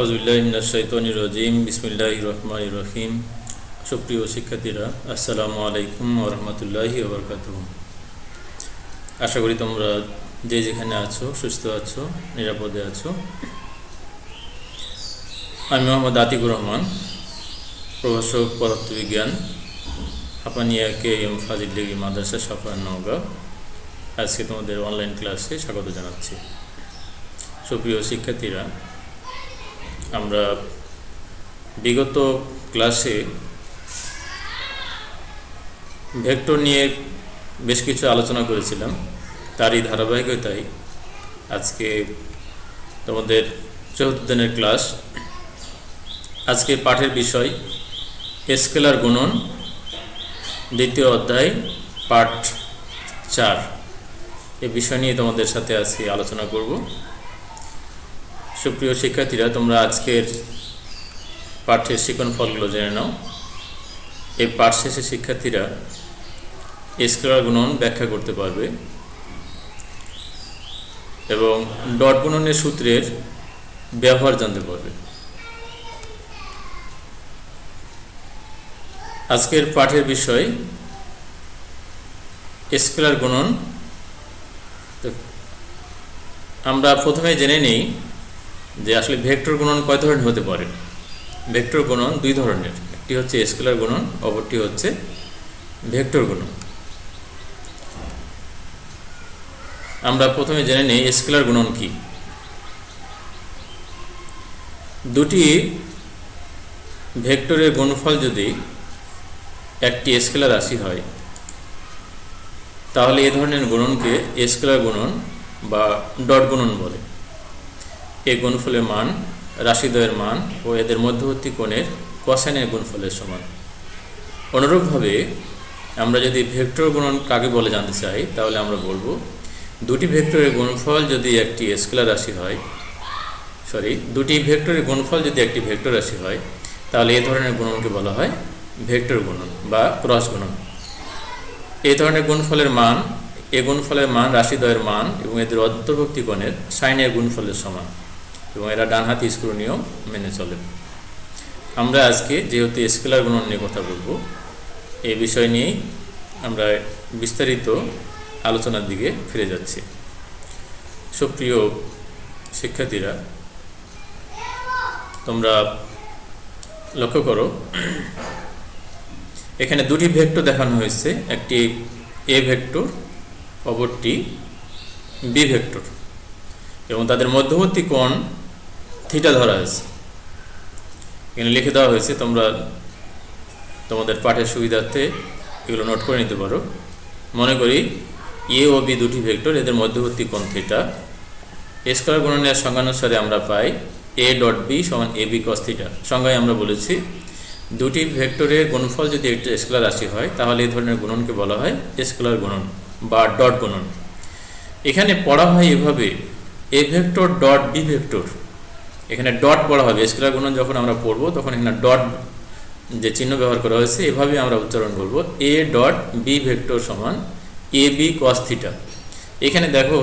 আউযুবিল্লাহি মিনাশ শাইতানির রাজিম বিসমিল্লাহির রহমানির রহিম। সুপ্রিয় শিক্ষার্থীরা, আসসালামু আলাইকুম ওয়া রাহমাতুল্লাহি ওয়া বারাকাতুহু। আশা করি তোমরা যে যেখানে আছো সুস্থ আছো, নিরাপদে আছো। আমি মোহাম্মদ আতিকুর রহমান, প্রভাষক পদার্থবিজ্ঞান, হাপানিয়া KM ফাজিল ডিগ্রি মাদ্রাসা সাফায়াত নওগাঁ। আজকে তোমাদের অনলাইন ক্লাসে স্বাগত জানাচ্ছি। সুপ্রিয় শিক্ষার্থীরা, আমরা বিগত ক্লাসে ভেক্টর নিয়ে বেশ কিছু আলোচনা করেছিলাম। তারই ধারাবাহিকতায় আজকে তোমাদের চতুর্থ দিনের ক্লাস। আজকে পাঠের বিষয় স্কেলার গুণন, দ্বিতীয় অধ্যায়, পাঠ 4। এই বিষয় নিয়ে তোমাদের সাথে আজকে আলোচনা করব। সুপ্রিয় শিক্ষার্থীরা, তোমরা আজকের পাঠের শিখন ফলগুলো জেনে নাও। এই পাঠ শেষে শিক্ষার্থীরা স্কেলার গুণন ব্যাখ্যা করতে পারবে এবং ডট গুণনের সূত্রের ব্যবহার জানতে পারবে। আজকের পাঠের বিষয় স্কেলার গুণন। আমরা প্রথমে জেনে নেই যে আসলে ভেক্টর গুণন কয় ধরনের হতে পারে। ভেক্টর গুণন দুই ধরনের, একটি হচ্ছে স্কেলার গুণন, অপরটি হচ্ছে ভেক্টর গুণন। আমরা প্রথমে জেনে নেই স্কেলার গুণন কি। দুটি ভেক্টরের গুণফল যদি একটি স্কেলার রাশি হয়, তাহলে এ ধরনের গুণনকে স্কেলার গুণন বা ডট গুণন বলে। এই গুণফলের মান রাশিদ্বয়ের মান ও এদের মধ্যবর্তী কোণের কোসাইনের গুণফলের সমান। অনুরূপভাবে আমরা যদি ভেক্টর গুণন কাকে বলে জানতে চাই, তাহলে আমরা বলবো দুটি ভেক্টরের গুণফল যদি একটি স্কেলার রাশি হয়, দুটি ভেক্টরের গুণফল যদি একটি ভেক্টর রাশি হয়, তাহলে এই ধরনের গুণনকে বলা হয় ভেক্টর গুণন বা ক্রস গুণন। এই ধরনের গুণফলের মান, এ গুণফলের মান রাশিদ্বয়ের মান এবং এদের অন্তর্বর্তী কোণের সাইনের গুণফলের সমান, এবং এরা ডানহাতি স্ক্রু নিয়ম মেনে চলে। আমরা আজকে যেহেতু স্কেলার গুণন নিয়ে কথা বলবো, এই বিষয় নিয়েই আমরা বিস্তারিত আলোচনার দিকে ফিরে যাচ্ছি। সুপ্রিয় শিক্ষার্থীরা, তোমরা লক্ষ্য করো, এখানে দুটি ভেক্টর দেখানো হয়েছে, একটি এ ভেক্টর, অপরটি বি ভেক্টর, এবং তাদের মধ্যবর্তী কোণ থিটা ধরা হয়েছে। এখানে লিখে দেওয়া হয়েছে, তোমরা তোমাদের পাঠের সুবিধার্থে এগুলো নোট করে নিতে পারো। মনে করি এ ও বি দুটি ভেক্টর, এদের মধ্যবর্তী কোণ থিটা। স্কেলার গুণনের সংজ্ঞানুসারে আমরা পাই এ ডট বি সমান এ বি কস থিটা। সংজ্ঞায় আমরা বলেছি দুটি ভেক্টরের গুণফল যদি একটি স্কেলার রাশি হয়, তাহলে এই ধরনের গুণনকে বলা হয় স্কেলার গুণন বা ডট গুণন। এখানে পড়া হয় এভাবে, A vector dot B vector. এখানে ডট পড়া হবে, স্কেলার গুণন যখন আমরা পড়ব তখন এখানে ডট যে চিহ্ন ব্যবহার করা হয়েছে, এভাবে আমরা উচ্চারণ করব এ ডট বি ভেক্টর সমান এ বি কস থিটা। এখানে দেখো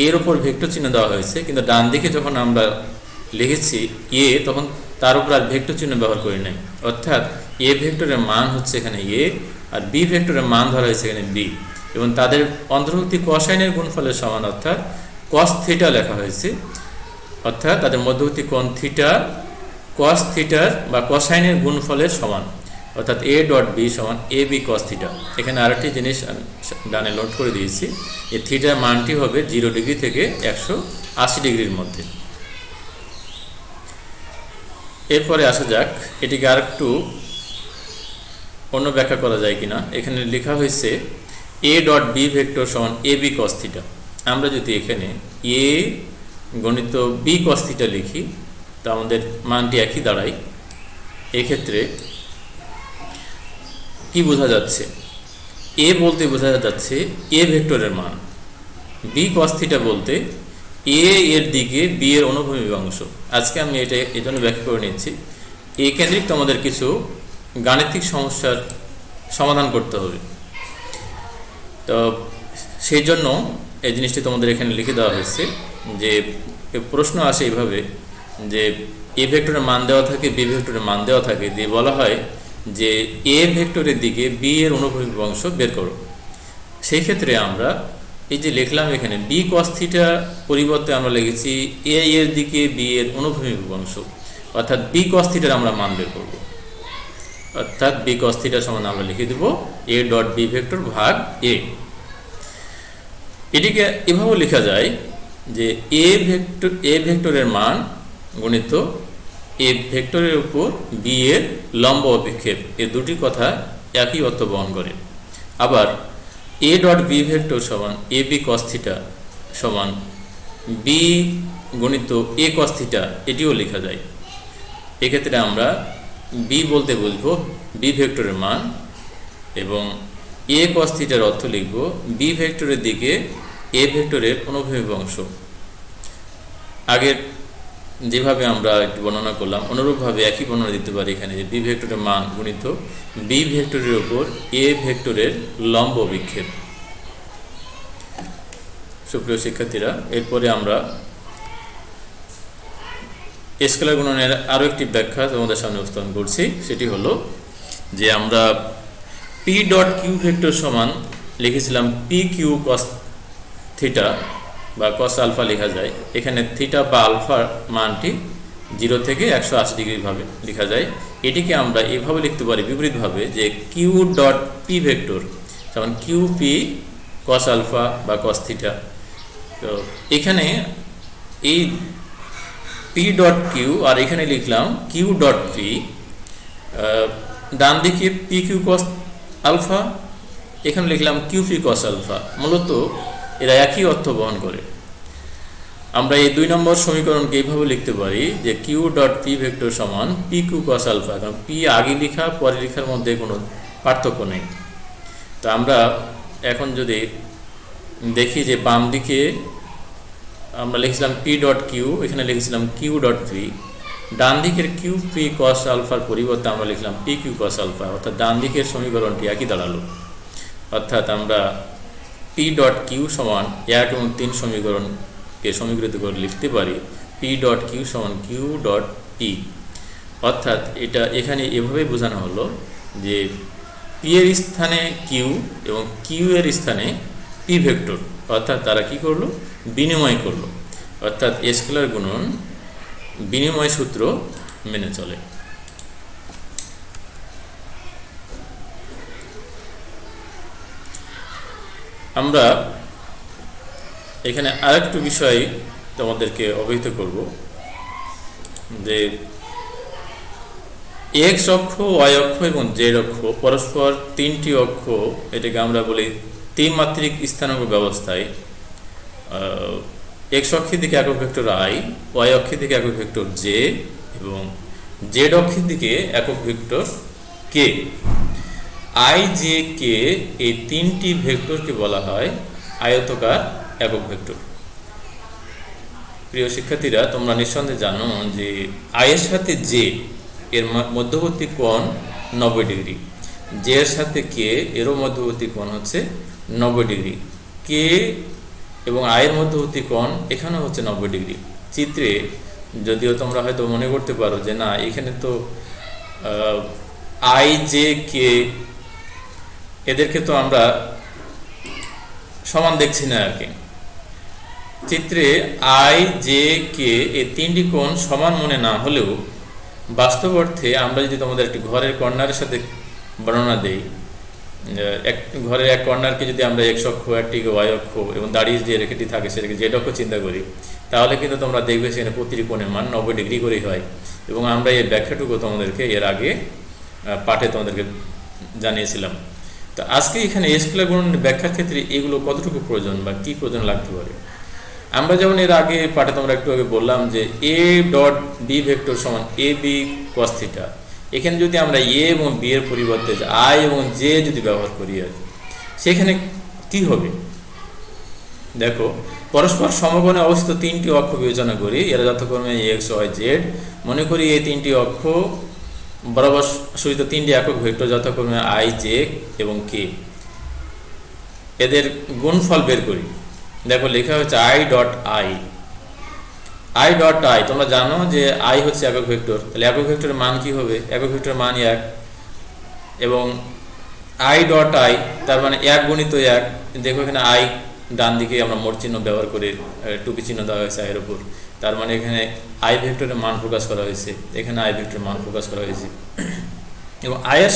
এর ওপর ভেক্টর চিহ্ন দেওয়া হয়েছে, কিন্তু ডান দিকে যখন আমরা লিখেছি এ, তখন তার উপর আর ভেক্টর চিহ্ন ব্যবহার করি নাই। অর্থাৎ এ ভেক্টরের মান হচ্ছে এখানে এ, আর বি ভেক্টরের মান ধরা হয়েছে এখানে বি, এবং তাদের অন্তর্ভুক্তি কোসাইনের গুণফলের সমান, অর্থাৎ কস থিটা লেখা হয়েছে। অর্থাৎ তাদের মধ্যবর্তী কোণ থিটা কস থিটার বা কোসাইনের গুণফলের সমান, অর্থাৎ এ ডট বি সমান এ বি কস থিটা। এখানে আরেকটি জিনিস আমি ডানে নোট করে দিয়েছি, এই থিটার মানটি হবে 0 ডিগ্রি থেকে 180 ডিগ্রির মধ্যে। এরপরে আসা যাক, এটিকে আরেকটু অন্য ব্যাখ্যা করা যায় কিনা। এখানে লেখা হয়েছে এ ডট বি ভেক্টর সমান এ বি কস থিটা। আমরা যদি এখানে এ গণিত বি কস থিটা লিখি, তা আমাদের মানটি একই দাঁড়ায়। এক্ষেত্রে কি বোঝা যাচ্ছে? এ বলতে বোঝা যাচ্ছে এ ভেক্টরের মান, বি কস থিটা বলতে এ এর দিকে বি এর অনুভূমিক অংশ। আজকে আমি এটা এই জন্য ব্যাখ্যা করে নিচ্ছি, এ কেন্দ্রিক তোমাদের কিছু গাণিতিক সমস্যার সমাধান করতে হবে। তো সেই জন্য এই জিনিসটি তোমাদের এখানে লিখে দেওয়া হয়েছে যে প্রশ্ন আসে এইভাবে যে এ ভেক্টরের মান দেওয়া থাকে, বি ভেক্টরের মান দেওয়া থাকে, দিয়ে বলা হয় যে এ ভেক্টরের দিকে বি এর অনুভূমিক অংশ বের করো। সেই ক্ষেত্রে আমরা এই যে লিখলাম এখানে বি কস থিটা পরিবর্তে আমরা লিখেছি এ এর দিকে বি এর অনুভূমিক অংশ, অর্থাৎ বি কস থিটার আমরা মান বের করব। অর্থাৎ বি কস থিটার সমান আমরা লিখে দেব এ ডট বি ভেক্টর ভাগ এ। এটিকে এভাবেও লেখা যায় যে এ ভেক্টরের মান গুণিত এ ভেক্টরের উপর বি এর লম্ব অভিক্ষেপ, এই দুটি কথা একই অর্থ বহন করে। আবার এ ডট বি ভেক্টর সমান এ বি কস থিটা সমান বি গুণিত এ কস থিটা, এটিও লেখা যায়। এক্ষেত্রে আমরা বি বলতে বুঝবো বি ভেক্টরের মান, এবং এ কস থিটার অর্থ লিখব বি ভেক্টরের দিকে এ ভেক্টরের অনুভূমিক অংশ। আগের যেভাবে আমরা একটু বর্ণনা করলাম অনুরূপভাবে একই বর্ণনা দিতে পারি এখানে, যে বি ভেক্টরের মান গুণিত বি ভেক্টরের উপর এ ভেক্টরের লম্ব বিক্ষেপ। সুপ্রিয় শিক্ষার্থীরা, এরপরে আমরা স্কেলার গুণনের আরও একটি ব্যাখ্যা তোমাদের সামনে উপস্থাপন করছি। সেটি হলো যে আমরা পি ডট কিউ ভেক্টর সমান লিখেছিলাম পি কিউ কস থিটা বা কস আলফা লেখা যায়। এখানে থিটা বা আলফার মানটি 0 থেকে 180 ডিগ্রি ভাবে লেখা যায়। এটিকে আমরা এভাবে লিখতে পারি বিপরীতভাবে, যে কিউ ডট পি ভেক্টর যেমন কিউ পি কস আলফা বা কস থিটা। তো এখানে এই পি ডট কিউ আর এখানে লিখলাম কিউ ডট পি, ডান দিকে পি কিউ কস আলফা, এখানে লিখলাম কিউ পি কস আলফা। মূলত এরা একই অর্থ বহন করে। আমরা এই 2 নম্বর সমীকরণকে এইভাবে লিখতে পারি যে কিউ ডট পি ভেক্টর সমান পি কিউ কস আলফা, কারণ পি আগে লেখা পরে লেখার মধ্যে কোনো পার্থক্য নেই। তো আমরা এখন যদি দেখি যে বাম দিকে আমরা লিখেছিলাম পি ডট কিউ, এখানে লিখেছিলাম কিউ ডট পি, ডান দিকের কিউ পি কস আলফার পরিবর্তে আমরা লিখলাম পি কিউ কস আলফা, অর্থাৎ ডান দিকের সমীকরণটি একই দাঁড়ালো। অর্থাৎ আমরা পি ডট কিউ সমান 1 এবং 3 সমীকরণকে সমীকৃত করে লিখতে পারি পি ডট কিউ সমান কিউ ডট পি। অর্থাৎ এটা এখানে এভাবে বোঝানো হলো যে পি এর স্থানে কিউ এবং কিউ এর স্থানে পি ভেক্টর, অর্থাৎ তারা কি করলো, বিনিময় করলো। অর্থাৎ স্কেলার গুণন বিনিময় সূত্র মেনে চলে। আমরা এখানে আরেকটু বিষয় তোমাদেরকে অবহিত করব যে এক্স অক্ষ, ওয়াই অক্ষ এবং জেড অক্ষ পরস্পর 3টি অক্ষ, এটাকে আমরা বলি ত্রিমাত্রিক স্থানাঙ্ক ব্যবস্থায়। এক্স অক্ষের দিকে একক ভেক্টর আই, ওয়াই অক্ষের দিকে একক ভেক্টর জে এবং জেড অক্ষের দিকে একক vector K. I J K এই 3টি ভেক্টরকে বলা হয় আয়তকার একক ভেক্টর। প্রিয় শিক্ষার্থীরা, তোমরা নিঃসন্দেহে জানো যে আই এর সাথে জে এর মধ্যবর্তী কোণ 90 ডিগ্রি, জে এর সাথে কে এরও মধ্যবর্তী কোণ হচ্ছে 90 ডিগ্রি, কে এবং আয়ের মধ্যবর্তী কোণ এখানে হচ্ছে 90 ডিগ্রি। চিত্রে যদিও তোমরা হয়তো মনে করতে পারো যে না, এখানে তো আই জে কে এদেরকে তো আমরা সমান দেখছি না আর কি। চিত্রে আই জে কে এই 3টি কোণ সমান মনে না হলেও বাস্তব অর্থে আমরা যদি তোমাদের একটি ঘরের কর্নারের সাথে বর্ণনা দেই, এক ঘরের এক কর্নারকে যদি আমরা এক্স অক্ষ, একটিকে ওয়াই অক্ষ এবং দাঁড়িয়ে যে রেখাটি থাকে সেটাকে জেড অক্ষ চিন্তা করি, তাহলে কিন্তু তোমরা দেখবে সেখানে প্রতিটি কোণের মান 90 ডিগ্রি করেই হয়। এবং আমরা এই ব্যাখ্যাটুকু তোমাদেরকে এর আগে পাঠে তোমাদেরকে জানিয়েছিলাম। তো আজকে এখানে স্কেলার গুণনের ব্যাখ্যার ক্ষেত্রে এগুলো কতটুকু প্রয়োজন বা কী প্রয়োজন লাগতে পারে। আমরা যেমন এর আগে পাঠে তোমরা একটু আগে বললাম যে এ ডট বি ভেক্টর সমান এ বি কস থিটা। এখানে যদি আমরা এ এবং বি এর পরিবর্তে আই এবং জে যদি ব্যবহার করি, আর সেখানে কি হবে দেখো, পরস্পর সমকোণে অবস্থিত 3টি অক্ষ বিবেচনা করি, এরা যথাক্রমে এক্স ওয়াই জেড। মনে করি এই 3টি অক্ষ বরাবর সূচিত 3টি একক ভেক্টর যথাক্রমে আই জে এবং কে। এদের গুণফল বের করি। দেখো লেখা হচ্ছে I dot I I dot I, তোমরা জানো যে আই হচ্ছে একক ভেক্টর, তাহলে একক ভেক্টরের মান কি হবে? একক ভেক্টরের মান 1 এবং আই ডট আই তার মানে 1 গুণিত 1। দেখো এখানে আই ডান দিকে আমরা মোট চিহ্ন ব্যবহার করে টুপি চিহ্ন দেওয়া হয়েছে আয়ের উপর, তার মানে এখানে আই ভেক্টরের মান প্রকাশ করা হয়েছে, এখানে আই ভেক্টরের মান প্রকাশ করা হয়েছে। এবং আয়ের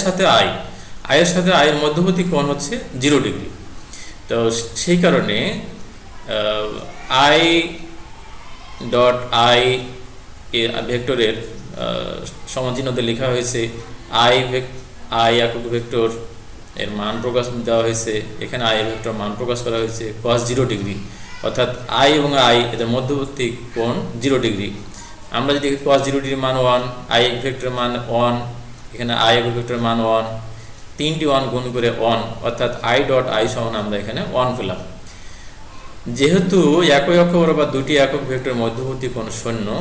সাথে আয়ের মধ্যবর্তী কোণ হচ্ছে 0 ডিগ্রি। তো সেই কারণে আই ডট আই ভেক্টরের সমানচিহ্নতে লেখা হয়েছে আই একক ভেক্টর এর মান প্রকাশ দেওয়া হয়েছে, এখানে আই ভেক্টর মান প্রকাশ করা হয়েছে cos 0 ডিগ্রি, অর্থাৎ আই এবং আই এদের মধ্যবর্তী কোণ 0 ডিগ্রি। আমরা যদি cos 0 ডিগ্রির মান 1, আই ভেক্টরের মান 1, এখানে আই একক ভেক্টরের মান 1, 3টি 1 গুণ করে 1, অর্থাৎ আই ডট আই সমান আমরা এখানে 1 পেলাম। যেহেতু একই অক্ষ বরাবর দুটি একক ভেক্টরের মধ্যবর্তী কোণ 0,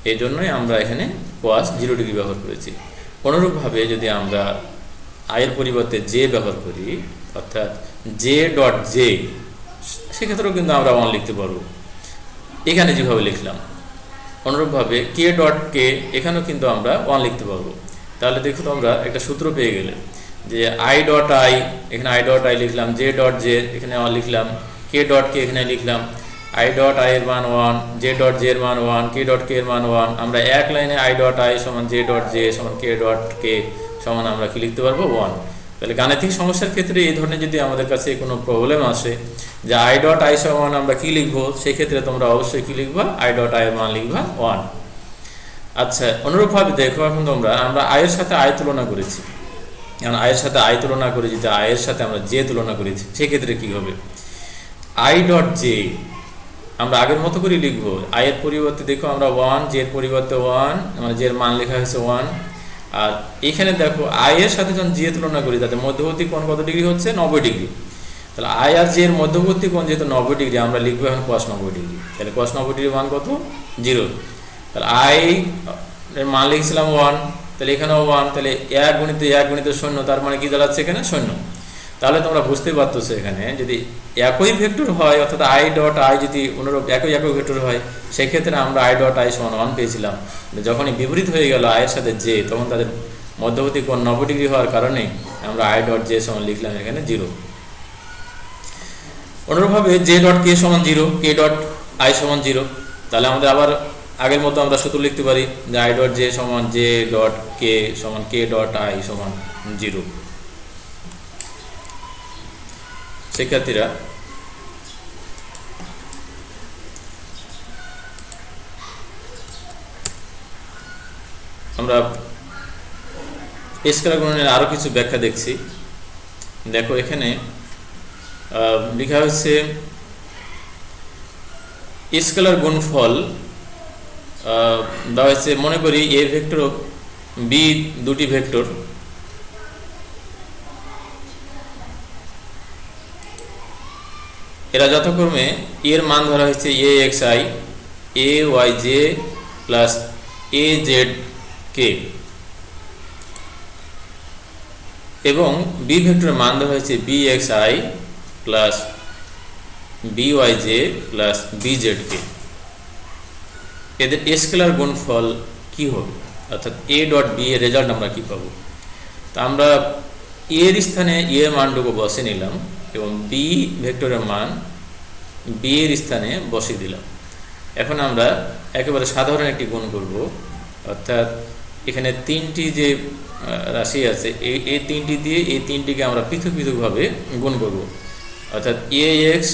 এই জন্যই আমরা এখানে cos 0 ডিগ্রি ব্যবহার করেছি। অনুরূপভাবে যদি আমরা আয়ের পরিবর্তে জে ব্যবহার করি, অর্থাৎ জে ডট জে, সেক্ষেত্রেও কিন্তু আমরা 1 লিখতে পারবো, এখানে যেভাবে লিখলাম। অনুরূপভাবে কে ডট কে, এখানেও কিন্তু আমরা 1 লিখতে পারবো। তাহলে দেখো তোমরা একটা সূত্র পেয়ে গেলে যে আই ডট আই, এখানে আই ডট আই লিখলাম, জে ডট জে এখানে 1 লিখলাম, কে ডট কে এখানে লিখলাম, আই ডট আই এর মান 1, জে ডট জে এর মান 1, কে ডট কে এর মান 1। আমরা এক লাইনে আই ডট আই সমান জে ডট জে সমান কে ডট কে সমান আমরা কি লিখতে পারবো? 1। তাহলে গাণিতিক সমস্যার ক্ষেত্রে এই ধরনের যদি আমাদের কাছে কোনো প্রবলেম আসে যে আই ডট আই সমান আমরা কি লিখবো, সেই ক্ষেত্রে তোমরা অবশ্যই কি লিখবা? আই ডট আই এর মান লিখবা 1। আচ্ছা, অনুরূপভাবে দেখো এখন আমরা আয়ের সাথে আয় তুলনা করেছি, এখন আয়ের সাথে আয় তুলনা করে যদি আয়ের সাথে আমরা জে তুলনা করেছি, সেক্ষেত্রে কি হবে? আই ডট জে আমরা আগের মতো করে লিখবো, আয়ের পরিবর্তে দেখো আমরা 1, জের পরিবর্তে 1, মানে জের মান লেখা হয়েছে 1। আর এখানে দেখো আয়ের সাথে যখন জে তুলনা করি, তাদের মধ্যবর্তী কোণ কত ডিগ্রি হচ্ছে? 90 ডিগ্রি। তাহলে আই আর জে এর মধ্যবর্তী কোণ যেহেতু 90 ডিগ্রি, আমরা লিখবো এখন cos 90 ডিগ্রি। তাহলে cos 90 ডিগ্রির মান কত? 0। তাহলে আই এর মান লিখছিলাম 1, তাহলে এখানেও 1, তাহলে 1 গুণিত 1 গুণিত 0, তার মানে কি দাঁড়াচ্ছে এখানে? 0। তাহলে তোমরা বুঝতে পারতেছো এখানে যদি একই ভেক্টর হয়, অর্থাৎ আই ডট আই যদি অনুরূপ একই ভেক্টর হয়, সেক্ষেত্রে আমরা আই ডট আই সমান 1 পেয়েছিলাম। যখনই বিপরীত হয়ে গেল আয়ের সাথে জে, তখন তাদের মধ্যবর্তী কোণ 90 ডিগ্রি হওয়ার কারণে আমরা আই ডট জে সমান লিখলাম এখানে 0। অনুরূপভাবে জে ডট কে সমান 0, কে ডট আই সমান 0। তাহলে আমাদের আবার আগের মতো আমরা সূত্র লিখতে পারি যে আই ডট জে সমান জে ডট কে সমান কে ডট আই সমান 0। শিক্ষার্থীরা, আমরা স্কেলার গুণনের আরো কিছু ব্যাখ্যা দেখছি। দেখো এখানে লেখা হয়েছে স্কেলার গুণফল দেওয়া হয়েছে, মনে করি এ ভেক্টর বি দুটি ভেক্টর, এরা যথাক্রমে এর মান ধরা হয়েছে a x i, a y j plus A z k, এবং বি ভেক্টরের মান ধরা হয়েছে b x i plus B y j plus B z k. এদের স্কেলার গুণফল কি হবে, অর্থাৎ এ ডট বি এর রেজাল্ট আমরা কি পাবো? তা আমরা এর স্থানে এ এর মানটুকু বসে নিলাম এবং বি ভেক্টরের মান বি এর স্থানে বসিয়ে দিলাম। এখন আমরা একেবারে সাধারণ একটি গুণ করব, অর্থাৎ এখানে 3টি যে রাশি আছে, এই 3টি দিয়ে এই 3টিকে আমরা পৃথক পৃথকভাবে গুণ করব। অর্থাৎ এ এক্স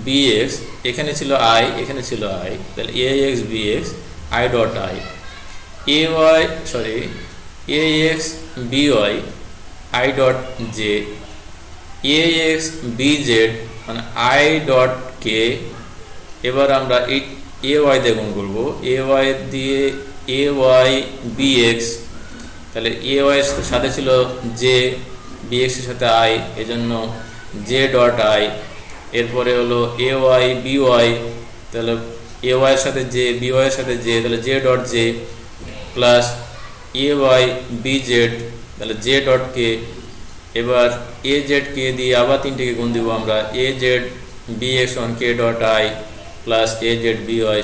বি এক্স, এখানে ছিল আই, এখানে ছিল আই, তাহলে a x b x i dot i, a y a x b y i dot j, a x b z মানে আই ডট কে। এবার আমরা এই এ ওয়াই দিয়ে গুণ করবো, এ ওয়াই দিয়ে এ ওয়াই বি এক্স, তাহলে এ ওয়াই এর সাথে ছিল জে, বি এক্স এর সাথে আই, এজন্য জে ডট আই। এরপরে হলো এ ওয়াই বি ওয়াই, তাহলে এ ওয়াই এর সাথে জে, বি ওয়াই এর সাথে জে, তাহলে জে ডট জে প্লাস এ ওয়াই বি জেড, তাহলে জে ডট কে। এবার এ জেড কে দিয়ে আবার 3টিকে গুণ দিব আমরা, a z b x on k dot i plus A z b y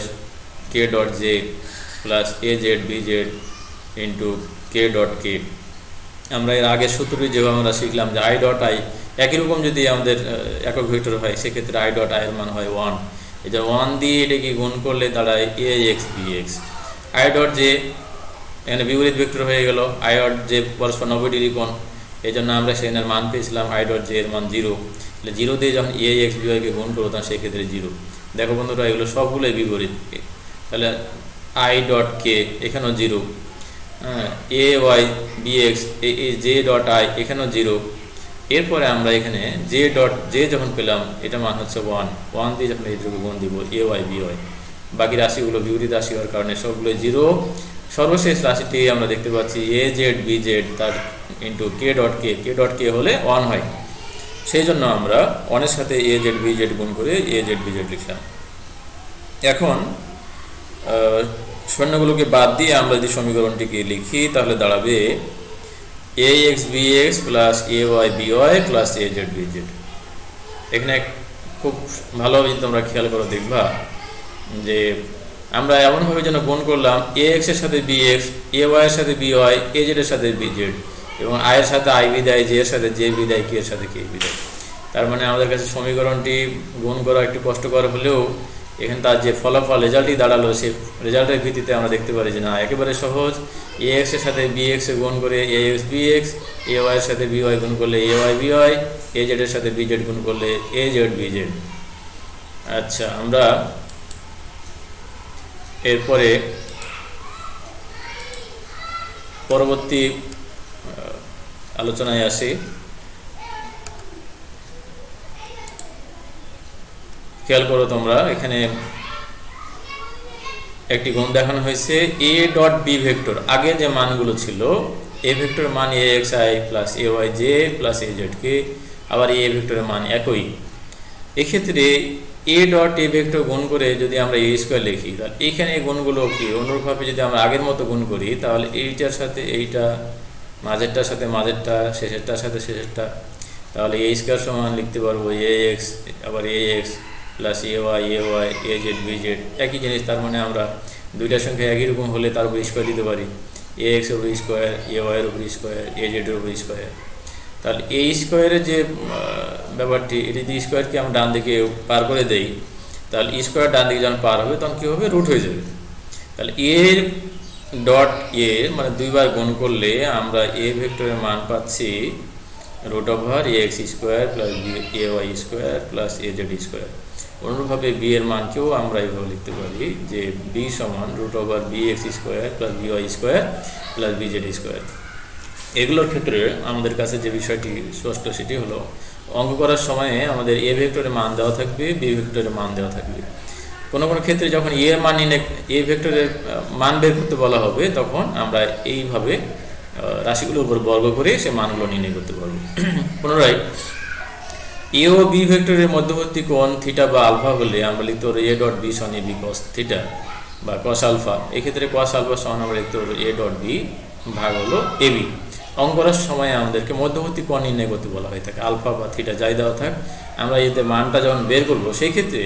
k dot j plus A z b z into k dot k. আমরা এর আগের সূত্রটি যেভাবে আমরা শিখলাম যে আই ডট আই একই রকম যদি আমাদের একক ভেক্টর হয় সেক্ষেত্রে আই ডট আই এর মান হয় 1। এটা 1 দিয়ে এটাকে গুণ করলে দাঁড়ায় a x b x. I dot j এখানে বিপরীত ভেক্টর হয়ে গেল, আই ডট জে পরস্পর 90 ডিগ্রি কোণ, এই জন্য আমরা সেখানের মান পেয়েছিলাম আই ডট জে এর মান 0। তাহলে 0 দিয়ে যখন এ এক্স বি ওয়াইকে গুণ করবো তখন সেক্ষেত্রে 0। দেখো বন্ধুরা এগুলো সবগুলোই বিপরীত। তাহলে আই ডট কে এখানেও 0, a y b x j dot i এখানেও 0। এরপরে আমরা এখানে জে ডট জে যখন পেলাম এটা মান হচ্ছে 1 দিয়ে যখন এই দুটো গুণ দিব এ ওয়াই বি ওয়াই, বাকি রাশিগুলো বিপরীত রাশি হওয়ার কারণে সবগুলো 0। সর্বশেষ রাশিটি আমরা দেখতে পাচ্ছি এ জেড বি জেড তার ইন্টু কে ডট কে হলে 1 হয়, সেই জন্য আমরা 1-এর সাথে এ জেড বি জেড গুণ করে এ জেড বি জেড লিখলাম। এখন শূন্যগুলোকে বাদ দিয়ে আমরা যদি সমীকরণটিকে লিখি তাহলে দাঁড়াবে a x b x plus A y b y plus A z b z. এখানে খুব ভালোভাবে যদি তোমরা খেয়াল করে দেখবা যে আমরা এমনভাবে যেন গুণ করলাম এ এক্সের সাথে বি এক্স, এ ওয়াইয়ের সাথে বি ওয়াই, এ জেডের সাথে বি জেড, এবং আয়ের সাথে আই বিদায়, জে এর সাথে জে বিদায়, কে এর সাথে কে বিদায়। তার মানে আমাদের কাছে সমীকরণটি গুণ করা একটু কষ্টকর হলেও এখানে তার যে ফলাফল রেজাল্টই দাঁড়ালো সেই রেজাল্টের ভিত্তিতে আমরা দেখতে পারি যে না একেবারে সহজ। এ এক্সের সাথে বি এক্স গুণ করে এ এক্স বি এক্স, এ ওয়াইয়ের সাথে বি ওয়াই গুণ করলে এ ওয়াই বি ওয়াই, এ জেডের সাথে বি জেড গুণ করলে এ জেড বি জেড। আচ্ছা, আমরা এরপরে পরবর্তী আলোচনায় আসি। খেয়াল করো তোমরা, এখানে একটি গুণ দেখানো হয়েছে এ ডট বি ভেক্টর। আগে যে মানগুলো ছিল এ ভেক্টরের মান a x i plus A y j plus A z k, আবার এ ভেক্টরের মান একই। এক্ষেত্রে এ ডট এ ভেক্টর গুণ করে যদি আমরা এ স্কোয়ার লিখি তাহলে এখানে এই গুণগুলো কি অনুরূপভাবে যদি আমরা আগের মতো গুণ করি তাহলে এইটার সাথে এইটা, মাঝেরটার সাথে মাঝেরটা, শেষেরটার সাথে শেষেরটা, তাহলে এ স্কোয়ার সমান লিখতে পারবো এ এক্স আবার a x plus A y a z b z একই জিনিস। তার মানে আমরা দুইটার সংখ্যা একই রকম হলে তার উপর স্কোয়ার দিতে পারি, এ এক্সের উপর স্কোয়ার, এ ওয়াইয়ের উপর স্কোয়ার, এ জেডের উপর স্কোয়ার। তাহলে এই স্কোয়ারের যে ব্যাপারটি, এটি যদি স্কোয়ারকে আমরা ডান দিকে পার করে দেই তাহলে স্কোয়ার ডান দিকে যখন পার হবে তখন কী হবে, রুট হয়ে যাবে। তাহলে এ ডট এ মানে দুইবার গুণ করলে আমরা এ ভেক্টরের মান পাচ্ছি root over A X square plus A Y square plus A Z square. অনুরূপভাবে বি এর মানকেও আমরা এইভাবে লিখতে পারি যে বি সমান root over B X square plus B Y square plus B Z square. এগুলোর ক্ষেত্রে আমাদের কাছে যে বিষয়টি স্পষ্ট সেটি হলো অঙ্ক করার সময়ে আমাদের এ ভেক্টরের মান দেওয়া থাকবে, বি ভেক্টরের মান দেওয়া থাকবে। কোনো কোনো ক্ষেত্রে যখন এ মান এ ভেক্টরের মান বের করতে বলা হবে তখন আমরা এইভাবে রাশিগুলোর উপর বর্গ করে সে মানগুলো নির্ণয় করতে পারবো। পুনরায় এ ও বি ভেক্টরের মধ্যবর্তী কোণ থিটা বা আলফা হলে আমরা লিখতে পারবো এ ডট বি সমান এ বি কস থিটা বা কস আলফা। এক্ষেত্রে কস আলফা সমান আমরা লিখতে পারবো এ ডট বি ভাগ হলো এ বি। অঙ্ক করার সময় আমাদেরকে মধ্যবর্তী কোণ নির্ণয় করতে বলা হয়ে থাকে, আলফা বা থিটা যাই দেওয়া থাক। আমরা এতে মানটা যখন বের করবো সেই ক্ষেত্রে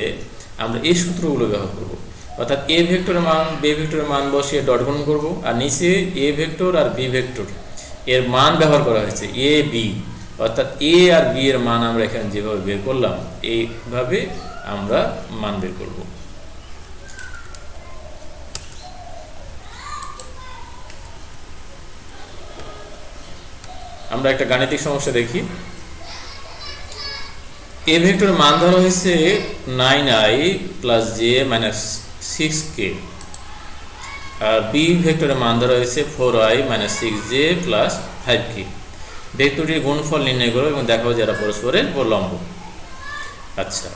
আমরা এই সূত্রগুলো ব্যবহার করবো, অর্থাৎ এ ভেক্টরের মান বি ভেক্টরের মান বসিয়ে ডট গুণ করবো, আর নিচে এ ভেক্টর আর বি ভেক্টর এর মান ব্যবহার করা হয়েছে এ বি, অর্থাৎ এ আর বি এর মান আমরা এখানে যেভাবে বের করলাম এইভাবে আমরা মান বের করব। আমরা একটা গাণিতিক সমস্যা দেখি। এ ভেক্টরের মান ধরা হয়েছে 9i plus J minus 6k, আর বি ভেক্টরের মান ধরা হয়েছে 4i minus 6j plus 5k। ভেক্টরটির গুণফল নির্ণয় করো এবং দেখো যারা পরস্পরের লম্ব। আচ্ছা,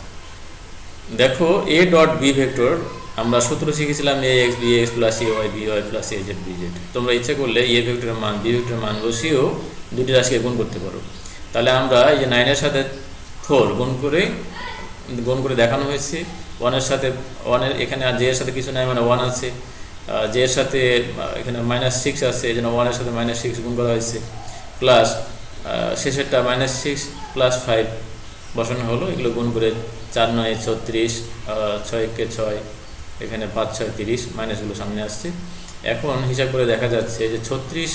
দেখো এ ডট বি ভেক্টর আমরা সূত্র শিখেছিলাম a x b x plus A y b y plus A z b z. তোমরা ইচ্ছা করলে এ ভেক্টরের মান বি ভেক্টরের মান বসিয়েও দুটি রাশিকে গুণ করতে পারো। তাহলে আমরা এই যে 9-এর সাথে 4 গুণ করে দেখানো হয়েছে, 1-এর সাথে 1-এর এখানে আর জে এর সাথে কিছু নাই মানে 1 আছে, জে এর সাথে এখানে -6 আছে এই জন্য 1-এর সাথে -6 গুণ করা হয়েছে, প্লাস শেষেরটা -6 প্লাস 5 বসানো হলো। এগুলো গুণ করে 4 9 36, 6 কে 6, এখানে 5 6 30 মাইনাসগুলো সামনে আসছে। এখন হিসাব করে দেখা যাচ্ছে যে 36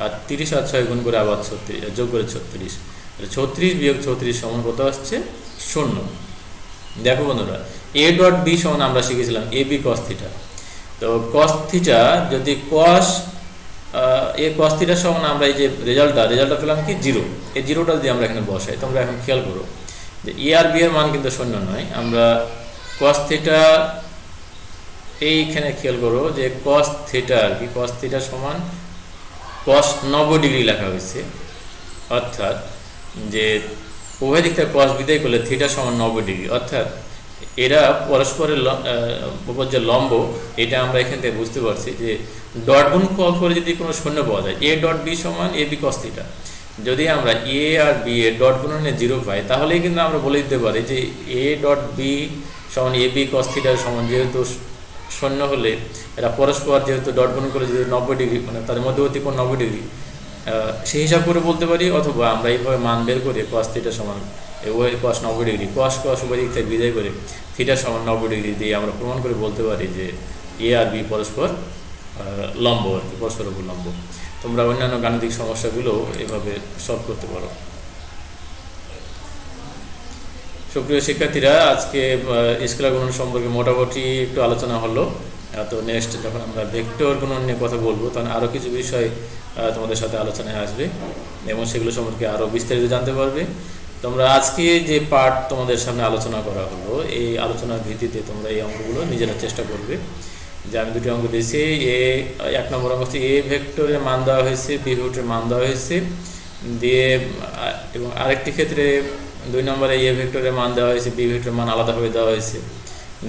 আর 30 আর 6 গুণ করে আবার 36 যোগ করে 36, 36 বিয়োগ 34 সমান কত আসছে? 0। দেখো বন্ধুরা, এ ডট বি সমান আমরা শিখেছিলাম এ বি কস থিটা। তো কস থিটা যদি এ কস থিটা সমান আমরা এই যে রেজাল্টটা পেলাম কি 0, এই 0টা যদি আমরা এখানে বসাই, তোমরা এখন খেয়াল করো যে এ আর বি এর মান কিন্তু 0 নয়। আমরা কস থিটা এইখানে খেয়াল করো যে কস থিটা আর কি, কস থিটা সমান কস 90 ডিগ্রি লেখা হয়েছে, অর্থাৎ যে উভয় দিক থেকে কস বিদায় করলে থিটা সমান 90 ডিগ্রি, অর্থাৎ এরা পরস্পরের উপর যে লম্ব, এটা আমরা এখান থেকে বুঝতে পারছি যে ডট গুণ করে যদি কোনো শূন্য পাওয়া যায়, এ ডট বি সমান এ বি কস থিটা, যদি আমরা এ আর বি এর ডট গুণনে 0 পাই, তাহলেই কিন্তু আমরা বলে দিতে পারি যে এ ডট বি সমান এ বি কস থিটার সমান, যেহেতু শূন্য হলে এরা পরস্পর যেহেতু ডট গুণ করে যদি 90 ডিগ্রি, মানে তাদের মধ্যবর্তী কোণ 90 ডিগ্রি, সেই হিসাব করে বলতে পারি। অথবা আমরা এইভাবে মান বের করে কস থিটা সমান ওই কস 90 ডিগ্রি, কস উভয় দিক থেকে বিদায় করে থিটা সমান 90 ডিগ্রি দিয়ে আমরা প্রমাণ করে বলতে পারি যে এ আর বি পরস্পর লম্ব আর কি, পরস্পর উপর লম্ব। তোমরা অন্যান্য গাণিতিক সমস্যাগুলো এভাবে সলভ করতে পারো। সুপ্রিয় শিক্ষার্থীরা, আজকে স্কেলার গুণন সম্পর্কে মোটামুটি একটু আলোচনা হলো। তো নেক্সট যখন আমরা ভেক্টর গুণন নিয়ে কথা বলবো, তখন আরও কিছু বিষয় তোমাদের সাথে আলোচনায় আসবে এবং সেগুলো সম্পর্কে আরও বিস্তারিত জানতে পারবে। তোমরা আজকে যে পার্ট তোমাদের সামনে আলোচনা করা হলো, এই আলোচনার ভিত্তিতে তোমরা এই অঙ্কগুলো নিজেরা চেষ্টা করবে। যে আমি দুটি অঙ্ক দিয়েছি, এক নম্বর অঙ্ক হচ্ছে এ ভেক্টরের মান দেওয়া হয়েছে, বি ভেক্টরের মান দেওয়া হয়েছে দিয়ে, এবং আরেকটি ক্ষেত্রে 2 নম্বরে এ ভেক্টরের মান দেওয়া হয়েছে, বি ভেক্টরের মান আলাদাভাবে দেওয়া হয়েছে।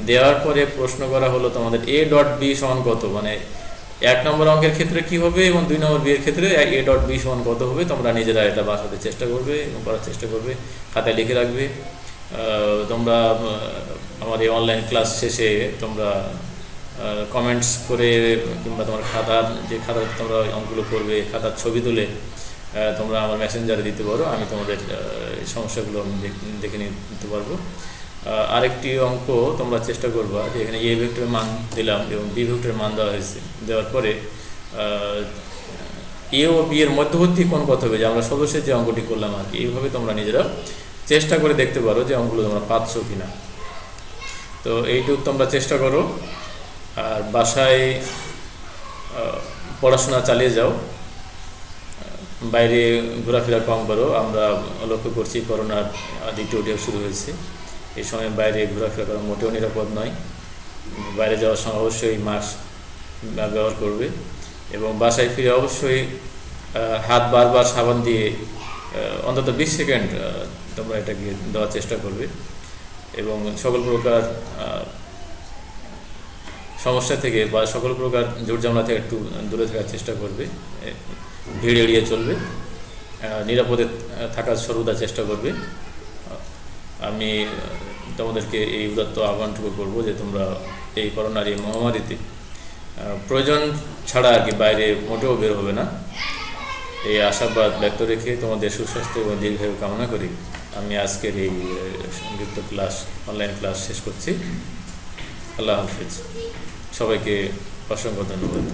দেওয়ার পরে প্রশ্ন করা হলো তোমাদের এ ডট বি সমান কত, মানে 1 নম্বর অঙ্কের ক্ষেত্রে কি হবে এবং 2 নম্বর বি এর ক্ষেত্রে এ ডট বি সমান কত হবে। তোমরা নিজেরা এটা বাসাতে চেষ্টা করবে এবং করার চেষ্টা করবে, খাতায় লিখে রাখবে। তোমরা আমার এই অনলাইন ক্লাস শেষে তোমরা কমেন্টস করে কিংবা তোমার খাতার তোমরা অঙ্কগুলো করবে, খাতার ছবি তুলে তোমরা আমার মেসেঞ্জারে দিতে পারো, আমি তোমাদের সমস্যাগুলো দেখে নিতে পারবো। আরেকটি অঙ্ক তোমরা চেষ্টা করবা যে এখানে এ ভেক্টরের মান দিলাম এবং বি ভেক্টরের মান দেওয়া হয়েছে, দেওয়ার পরে এ ও বি এর মধ্যবর্তী কোণ কত হবে, যে আমরা সর্বশেষ যে অঙ্কটি করলাম আর কি। এইভাবে তোমরা নিজেরা চেষ্টা করে দেখতে পারো যে অঙ্কগুলো তোমরা পাচ্ছ কিনা। তো এইটুকু তোমরা চেষ্টা করো, আর বাসায় পড়াশোনা চালিয়ে যাও, বাইরে ঘোরাফেরা কম করো। আমরা লক্ষ্য করছি করোনার দ্বিতীয় ঢেউ শুরু হয়েছে, এই সময় বাইরে ঘোরাফেরা করা মোটেও নিরাপদ নয়। বাইরে যাওয়ার সময় অবশ্যই মাস্ক ব্যবহার করবে এবং বাসায় ফিরে অবশ্যই হাত বারবার সাবান দিয়ে অন্তত 20 সেকেন্ড তোমরা এটাকে দেওয়ার চেষ্টা করবে এবং সকল প্রকার সমস্যা থেকে বা সকল প্রকার ঝুটঝামেলা থেকে একটু দূরে থাকার চেষ্টা করবে, ভিড় এড়িয়ে চলবে, নিরাপদে থাকার সর্বদা চেষ্টা করবে। আমি তোমাদেরকে এই উদাত্ত আহ্বানটুকু করবো যে তোমরা এই করোনার এই মহামারীতে প্রয়োজন ছাড়া আর কি বাইরে মোটেও বের হবে না, এই আশাবাদ ব্যক্ত রেখে তোমাদের সুস্বাস্থ্য এবং দীর্ঘায়ু কামনা করি আমি আজকের এই সংযুক্ত ক্লাস, অনলাইন ক্লাস শেষ করছি। আল্লাহ হাফিজ, সবাইকে অসংখ্য ধন্যবাদ।